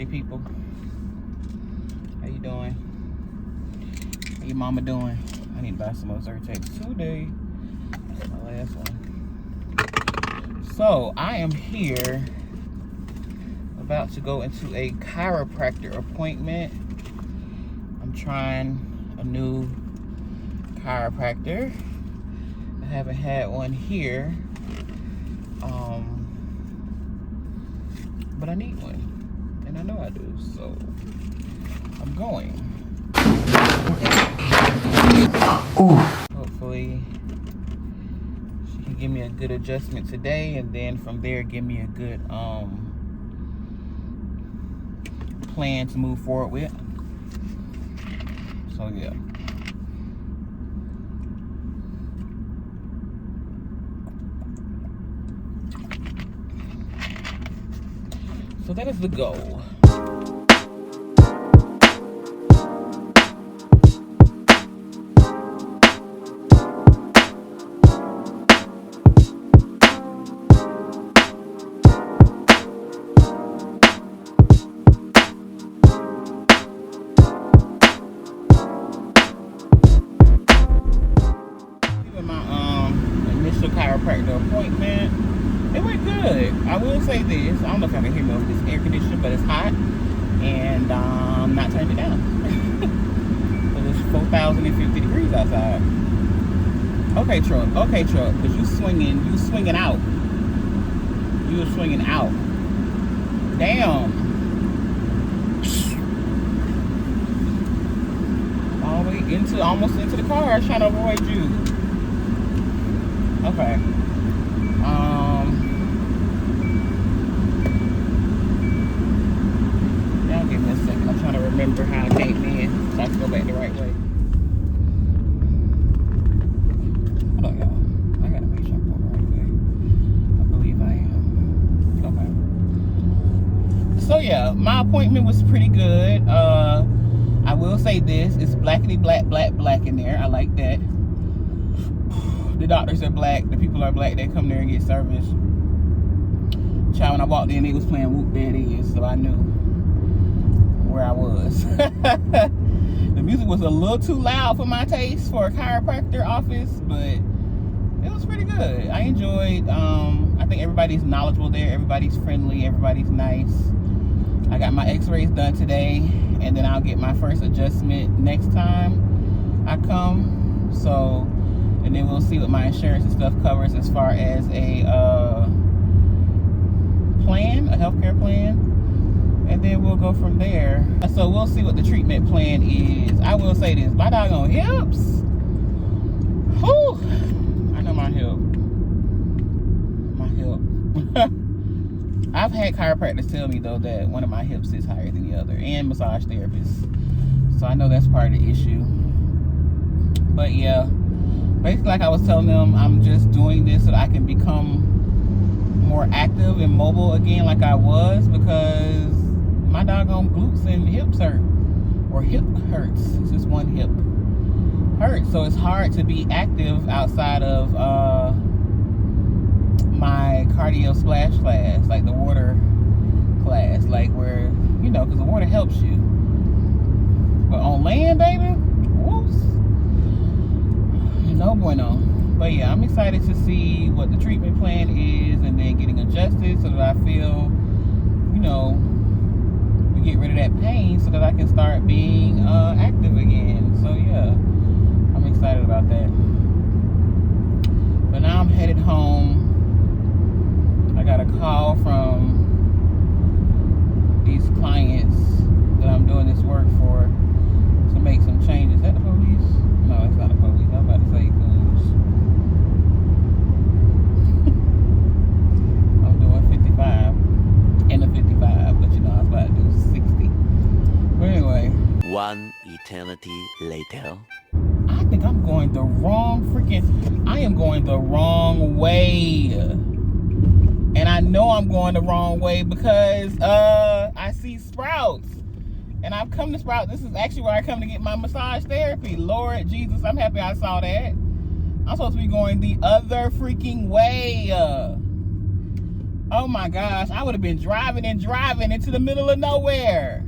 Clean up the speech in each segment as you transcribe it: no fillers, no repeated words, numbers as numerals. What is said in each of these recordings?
party people. How you doing? How your mama doing? I need to buy some more Zyrtex today. That's my last one. So I am here about to go into a chiropractor appointment. I'm trying a new chiropractor. I haven't had one here. But I need one. And I know I do, so I'm going. Ooh. Hopefully she can give me a good adjustment today, and then from there give me a good plan to move forward with. So yeah. So that is the goal. Even my initial chiropractor appointment, it went good. I will say this. I don't know if y'all can hear me over this air conditioner, but it's hot. And I'm not turning it down. So it's 4,050 degrees outside. Okay, truck. Okay, truck. Because you swinging out. You were swinging out. Damn. All the way almost into the car, trying to avoid you. Okay. Give me a second. I'm trying to remember how I came in so I can go back the right way. Hold on, y'all. I gotta make sure I'm going the right way. I believe I am. Okay. So yeah, my appointment was pretty good. I will say this: it's blackity black in there. I like that. The doctors are black. The people are black. They come there and get service. Child, when I walked in, they was playing Whoop That Is, so I knew where I was. The music was a little too loud for my taste for a chiropractor office, but it was pretty good. I enjoyed. I think everybody's knowledgeable there. Everybody's friendly. Everybody's nice. I got my x-rays done today, and then I'll get my first adjustment next time I come. So, and then we'll see what my insurance and stuff covers as far as a plan, a healthcare plan. And then we'll go from there. So we'll see what the treatment plan is. I will say this, my doggone hips. Whew. I know my hip. I've had chiropractors tell me though that one of my hips is higher than the other, and massage therapists. So I know that's part of the issue. But yeah, basically like I was telling them, I'm just doing this so that I can become more active and mobile again like I was, because my doggone glutes and hips hurt, or hip hurts. It's just one hip hurts, so it's hard to be active outside of my cardio splash class, like the water class, like where, you know, because the water helps you. But on land, baby, whoops, no bueno. But yeah, I'm excited to see what the treatment plan is, and then getting adjusted so that I feel, you know, get rid of that pain so that I can start being active again. So yeah, I'm excited about that. But now I'm headed home. I got a call from these clients that I'm doing this work for to make some changes. Is that the police? No, it's not the police. I'm about to say because I'm doing 55 and a 55, but you know I was about to do 60. But anyway. One eternity later. I think I'm going the wrong I am going the wrong way. And I know I'm going the wrong way because I see Sprouts. And I've come to Sprouts. This is actually where I come to get my massage therapy. Lord Jesus, I'm happy I saw that. I'm supposed to be going the other freaking way. Oh my gosh, I would have been driving and driving into the middle of nowhere.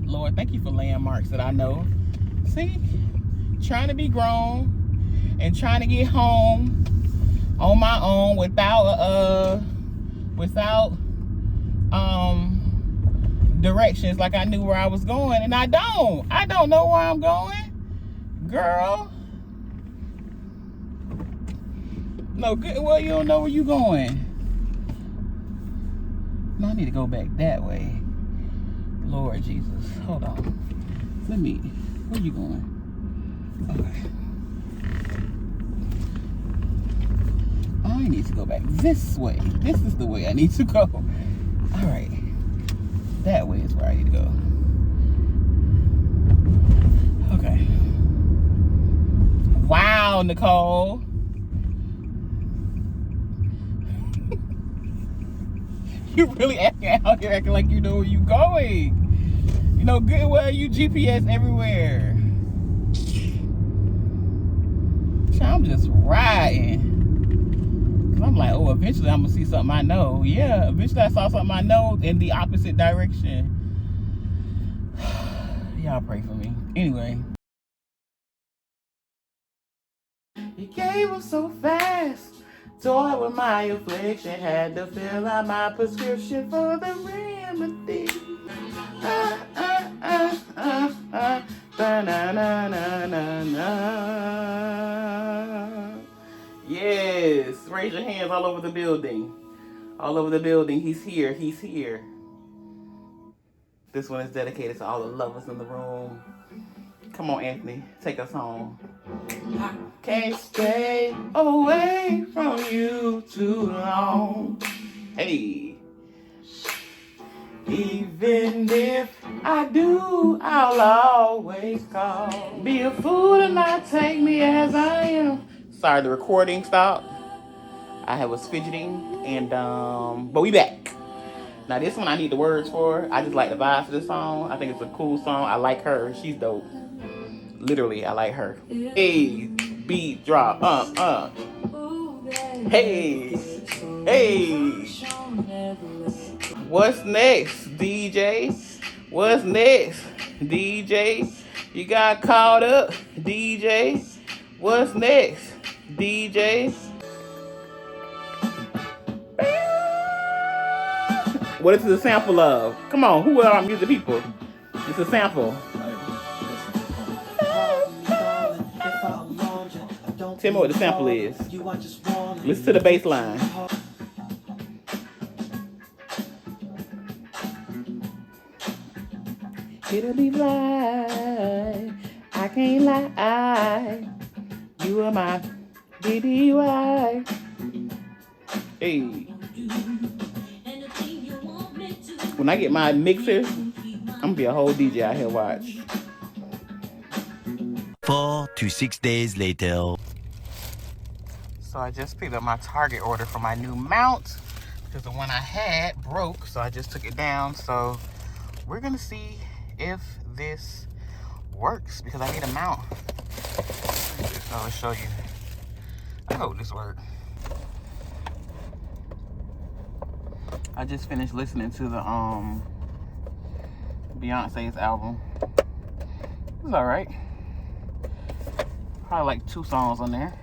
Lord, thank you for landmarks that I know. See, trying to be grown and trying to get home on my own without directions, like I knew where I was going, and I don't know where I'm going, girl. No, good. Well, you don't know where you going. No, I need to go back that way. Lord Jesus, hold on. Where you going? Okay. I need to go back this way. This is the way I need to go. All right. That way is where I need to go. Okay. Wow, Nicole. You really acting out here acting like you know where you going. You know good well you GPS everywhere. I'm just riding. Cause I'm like, oh, eventually I'm gonna see something I know. Yeah, eventually I saw something I know in the opposite direction. Y'all pray for me. Anyway. He gave up so fast. Toy with my affliction. Had to fill out my prescription for the remedy. Yes, raise your hands all over the building. All over the building. He's here. He's here. This one is dedicated to all the lovers in the room. Come on, Anthony. Take us home. I can't stay away from you too long. Hey. Even if I do, I'll always call. Be a fool and not take me as I am. Sorry, the recording stopped. I was fidgeting, and but we back. Now this one I need the words for. I just like the vibes of this song. I think it's a cool song. I like her. She's dope. Literally, I like her. Hey, beat drop. Hey, hey. What's next, DJ? What's next, DJ? You got caught up, DJ. What's next, DJ? What is the sample of? Come on, who are our music people? It's a sample. Tell me what the sample is. Listen to the bass line. It'll be right. I can't lie. You are my DDY. Hey. When I get my mixer, I'm gonna be a whole DJ out here. Watch. 4 to 6 days later. So I just picked up my Target order for my new mount because the one I had broke, so I just took it down. So we're gonna see if this works because I need a mount. So I'll show you. I hope this works. I just finished listening to the Beyonce's album. It was alright. Probably like 2 songs on there.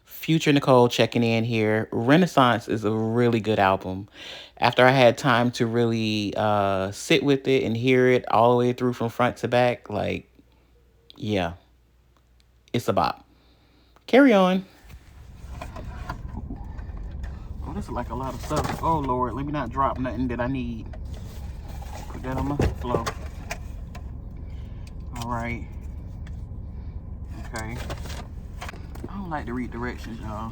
Future Nicole checking in here. Renaissance is a really good album. After I had time to really sit with it and hear it all the way through from front to back, like, yeah, it's a bop. Carry on. Oh, this is like a lot of stuff. Oh, Lord, let me not drop nothing that I need. Put that on my flow. All right. Okay. I don't like to read directions, y'all.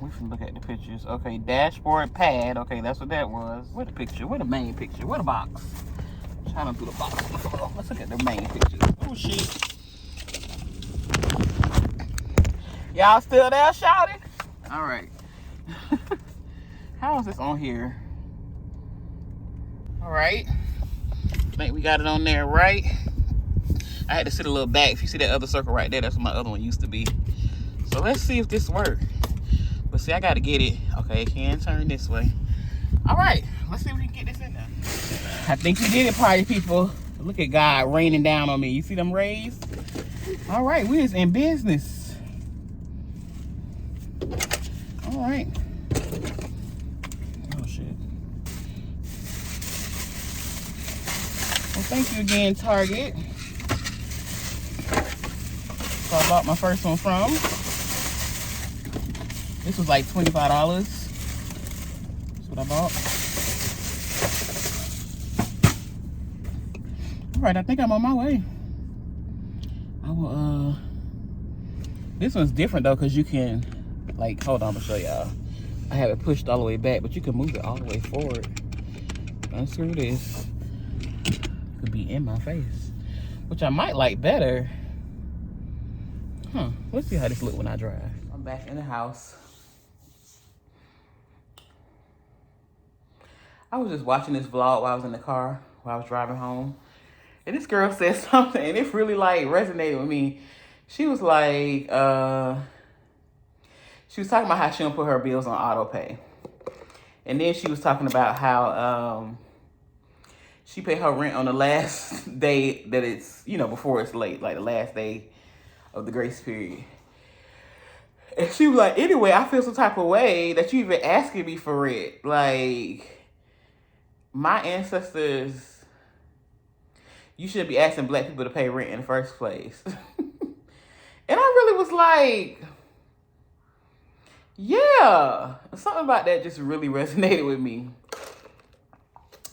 We should look at the pictures. Okay, dashboard pad. Okay, that's what that was. Where the picture? Where the main picture? Where the box? I'm trying to do the box. Let's look at the main pictures. Oh, shit. Y'all still there shouting? All right. How is this on here? All right. I think we got it on there, right? I had to sit a little back. If you see that other circle right there, that's what my other one used to be. So let's see if this works. But see, I gotta get it. Okay, it can turn this way. All right, let's see if we can get this in there. I think we did it, party people. Look at God raining down on me. You see them rays? All right, we is in business. All right. Oh, shit. Well, thank you again, Target. So I bought my first one from. This was like $25. That's what I bought. All right, I think I'm on my way. I will, this one's different though, because you can, like, hold on, I'm gonna show y'all. I have it pushed all the way back, but you can move it all the way forward. Unscrew this. It could be in my face, which I might like better. Huh, let's see how this look when I drive. I'm back in the house. I was just watching this vlog while I was in the car, while I was driving home. And this girl said something, and it really, like, resonated with me. She was like, she was talking about how she don't put her bills on auto pay. And then she was talking about how she paid her rent on the last day that it's, you know, before it's late, like the last day of the grace period. And she was like, anyway, I feel some type of way that you even asking me for rent. Like, my ancestors, you shouldn't be asking black people to pay rent in the first place. And I really was like, yeah, something about that just really resonated with me.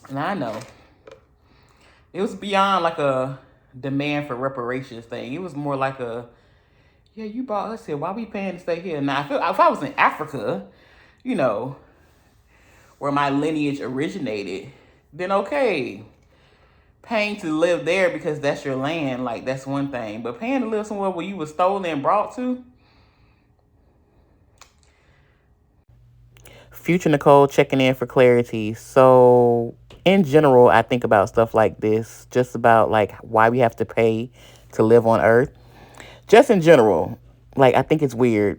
And I know it was beyond like a demand for reparations thing. It was more like a, yeah, you brought us here. Why we paying to stay here? Now, if I was in Africa, you know, where my lineage originated, then okay. Paying to live there because that's your land, like, that's one thing. But paying to live somewhere where you were stolen and brought to. Future Nicole checking in for clarity. So, in general, I think about stuff like this. Just about, like, why we have to pay to live on Earth. Just in general. Like, I think it's weird.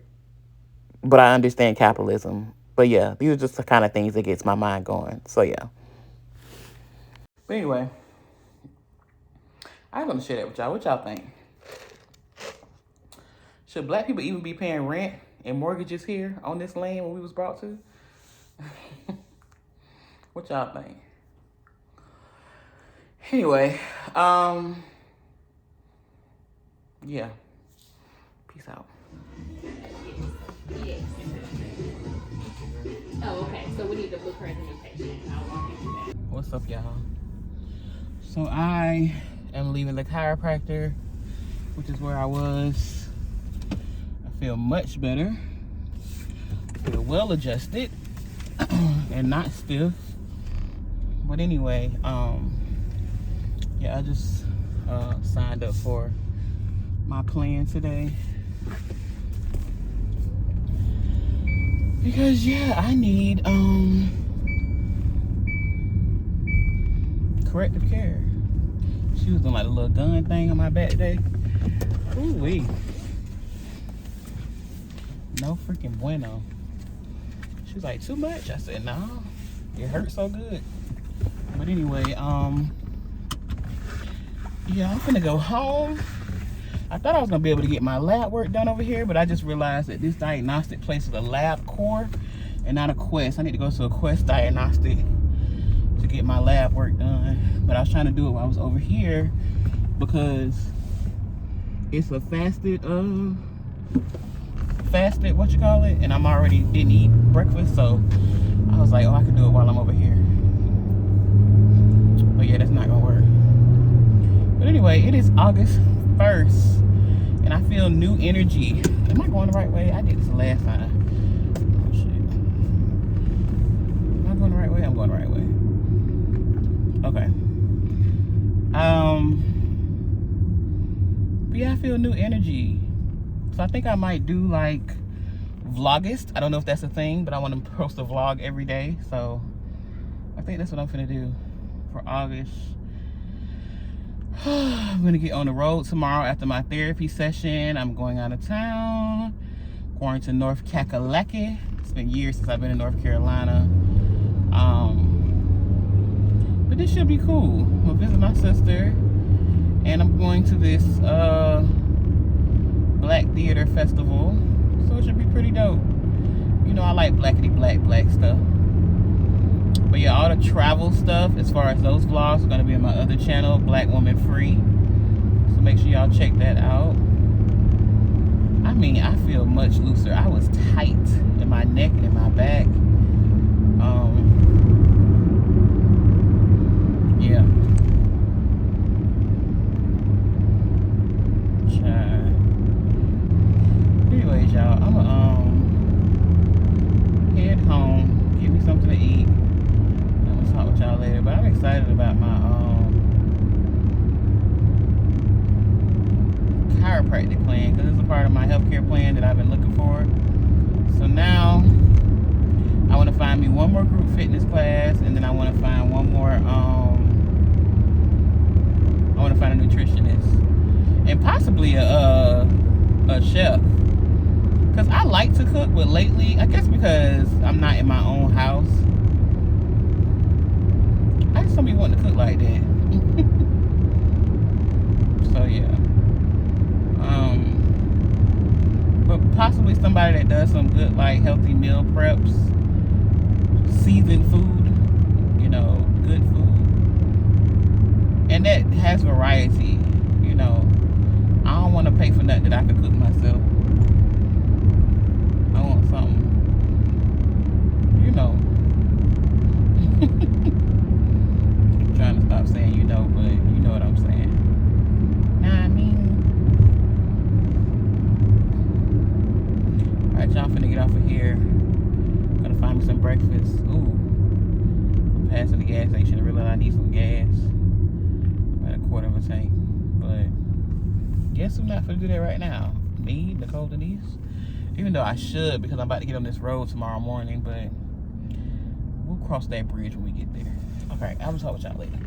But I understand capitalism. But, yeah, these are just the kind of things that gets my mind going. So, yeah. But anyway. I'm going to share that with y'all. What y'all think? Should black people even be paying rent and mortgages here on this land where we was brought to? What y'all think? Anyway, yeah. Peace out. Yes. Oh, okay. So we need to book her as a patient. I'll walk you through that. What's up, y'all? So I am leaving the chiropractor, which is where I was. I feel much better. I feel well adjusted and not stiff. But anyway, yeah, I just signed up for my plan today. Because yeah, I need corrective care. She was doing like a little gun thing on my back today. Ooh wee. No freaking bueno. She was like, too much? I said, no. It hurts so good. But anyway, yeah, I'm gonna go home. I thought I was gonna be able to get my lab work done over here, but I just realized that this diagnostic place is a LabCorp and not a Quest. I need to go to a Quest diagnostic to get my lab work done. But I was trying to do it while I was over here because it's a fasted, what you call it? And I'm already didn't eat breakfast, so I was like, oh, I can do it while I'm over here. But yeah, that's not gonna work. But anyway, it is August 1st, and I feel new energy. Am I going the right way? I did this last time. Oh shit. Am I going the right way? I'm going the right way. Okay. But yeah, I feel new energy. So I think I might do like Vlogust. I don't know if that's a thing, but I want to post a vlog every day. So I think that's what I'm gonna do for August. I'm gonna get on the road tomorrow after my therapy session. I'm going out of town, going to North Kakalaki It's been years since I've been in North Carolina. But this should be cool. I'm gonna visit my sister, and I'm going to this Black Theater Festival, so it should be pretty dope. You know, I like blackity black stuff. But yeah, all the travel stuff as far as those vlogs are gonna be on my other channel, Black Woman Free. So make sure y'all check that out. I mean, I feel much looser. I was tight in my neck and in my back. Yeah. Anyways, y'all, I'm gonna head home, give me something to eat. I'm gonna talk with y'all later. But I'm excited about my chiropractic plan, because it's a part of my healthcare plan that I've been looking for. So now I want to find me one more group fitness class, and then I want to find one more I want to find a nutritionist and possibly a chef, because I like to cook, but lately, I guess because I'm not in my own house, I just don't be wanting to cook like that. So yeah. But possibly somebody that does some good, like, healthy meal preps, seasoned food, you know, good food, and that has variety. You know, I don't want to pay for nothing that I can cook myself. I want something, you know. I'm trying to stop saying you know, but you know what I'm saying. Nah, I mean. Alright, y'all, finna get off of here. Gonna find me some breakfast. Ooh. I'm passing the gas station and realize I need some gas. About a quarter of a tank. But guess who's not finna do that right now? Me, Nicole Denise. Even though I should, because I'm about to get on this road tomorrow morning, but we'll cross that bridge when we get there. Okay, I will talk with y'all later.